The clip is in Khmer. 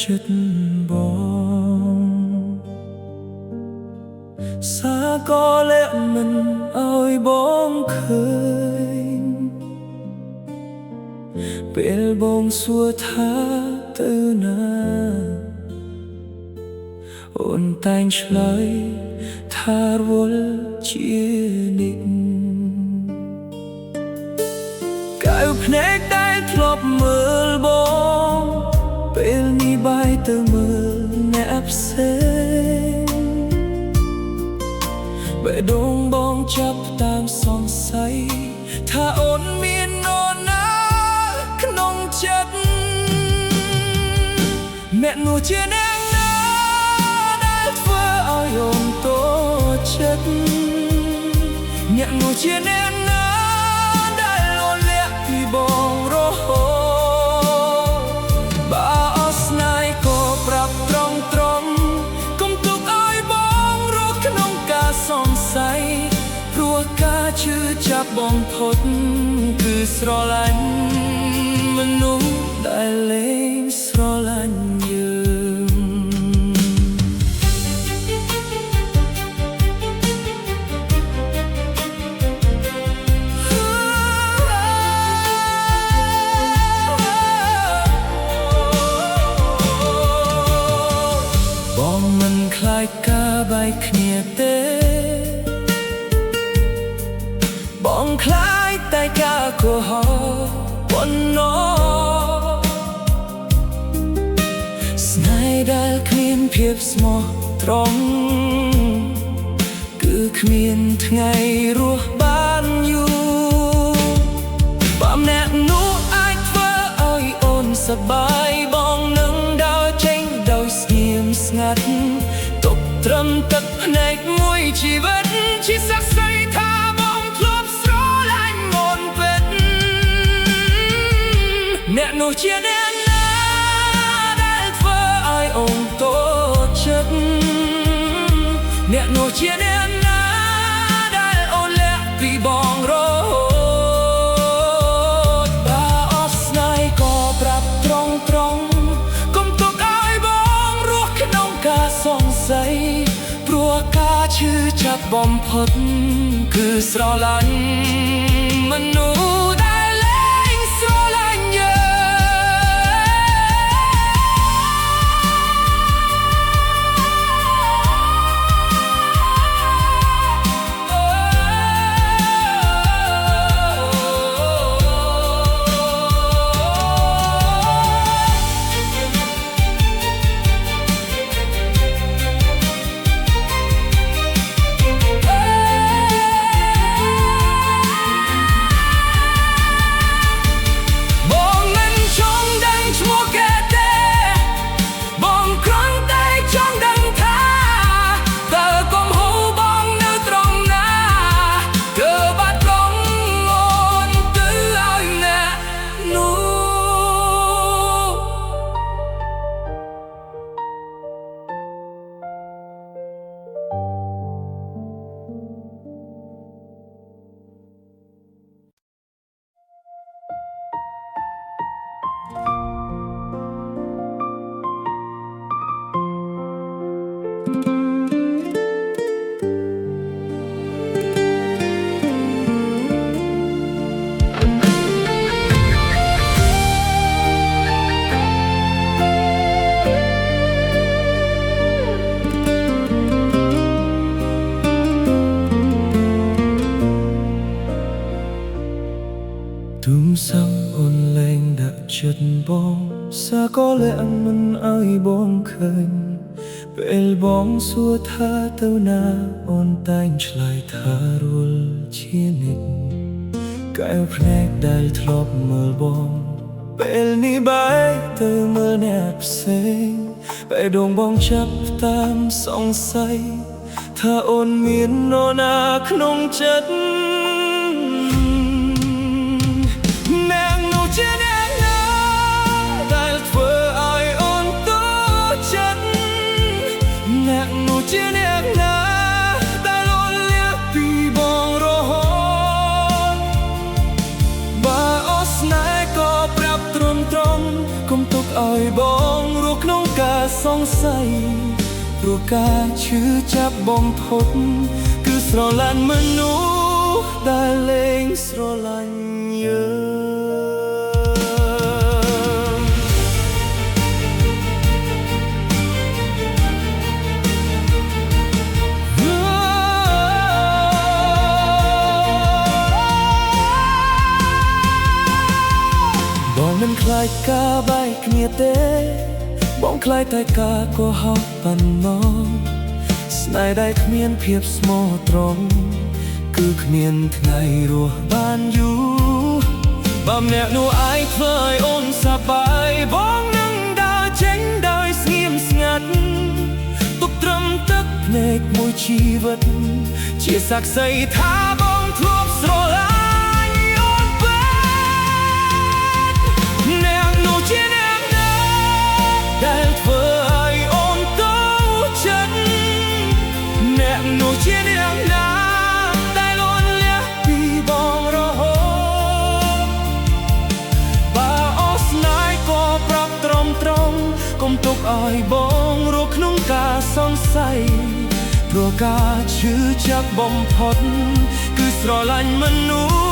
ចិត្តបងសាក៏លាក់មិនឲ្យបងឃើញពេលបងសួរថាទៅណាអូនតែងឆ្លើយថារវល់ជានិច្ចកៅភ្នែកដែលធ្លាប់មើលបងពេលនេះបែរទៅមើលអ្នកផ្សេងបេះដូងបងចាប់តាមសង្ស័យថាអូនមាននរណាក្នុងចិត្តអ្នកនោះជាអ្នកណាដែលធ្វើឲ្យអូនតូចចិត្តអ្នកនោះជាអ្នកណាដែលអូនលាក់ពីបងរហូតបើអស់ស្នេហ៍ក៏ប្រាប់ត្រង់កុំទុកឲ្យបងរស់ក្នុងការសង្ស័យព្រោះការជឿចាប់បំផុតគឺស្រឡាញ់មនុស្សដែលលែងស្រឡាញ់យើងបងមិនខ្លាចការបែកគ្នាទេបងខ្លាចតែការកុហកប៉ុណ្ណោះស្នេហ៍ដែលគ្មានភាពស្មោះត្រង់គឺគ្មានថ្ងៃរស់បានយូរបើអ្នកនោះអាចធ្វើឲ្យអូនសប្បាយបងនឹងដើរចេញដោយស្ងៀមស្ងាត់ទុកត្រឹមទឹកភ្នែកមួយជីវិតជាសក្តិថាបងធ្លាប់ស្រឡាញ់មុនពេតអ្នកនោះជាអ្នកណាដែលធ្វើឲ្យអូនតូចចិត្តអ្នកនោះជាអ្នកណាដែលអូនលាក់ពីបងរហូតបើអស់ស្នេហ៍ក៏ប្រាប់ត្រង់កុំទុកឲ្យបងរស់ក្នុងការសង្ស័យព្រោះការឈឺចាប់បំផុតគឺស្រឡាញ់មនុស្សដែលលែងស្រឡាញ់យើងទុំសំអូនលែងដាក់ចិត្តបងសាក៏លាក់មិនឲ្យបងឃើញពេលបងសួរថាទៅណាអូនតែងឆ្លើយថារវល់ជានិច្ចកែវភ្នែកដែលធ្លាប់មើលបងពេលនេះបែរទៅមើលអ្នកផ្សេងបេះដូងបងចាប់តាមសង្ស័យថាអូនមាននរណាក្នុងចិត្តអ្នកនោះជាអ្នកណាដែលធ្វើឲ្យអូនតូចចិត្តអ្នកនោះជាអ្នកណាដែលអូនលាក់ពីបងរហូតបើអស់ស្នេហ៍ក៏ប្រាប់ត្រង់កុំទុកឲ្យបងរស់ក្នុងការ สัยព្រោះការឈឺចាប់បំផុតគឺស្រឡាញ់មនុស្សដែលលែងស្រឡាញ់យើងបងមិនខ្លាចការបែកគ្នាទេបងខ្លាចតែការកុហកប៉ុណ្ណោះស្នេហ៍ដែលគ្មានភាពស្មោះត្រង់គឺគ្មានថ្ងៃរស់បានយូរបើម្នាក់នោះឯងធ្វើឲ្យអូនសប្បាយបងនឹងដើរចេញដោយស្ងៀមស្ងាត់ទុកត្រឹមទឹកភ្នែកមួយជីវិតជាសក្ខីថាបងធ្លាប់ស្រឡាញ់អូនពេកអ្នកនោះជាអ្នកណាដែលធ្វើឲ្យអូនទៅចិត្តអ្នកនោះជាអ្នកណាដែលអូនលះពីបងរហូតបើអូនស្នេហ៍ក៏ប្រាប់ត្រង់កុំទុកឲ្យបងរស់ក្នុងការសង្ស័យព្រោះការឈឺចាប់បំផុតគឺស្រឡាញ់មនុស្ស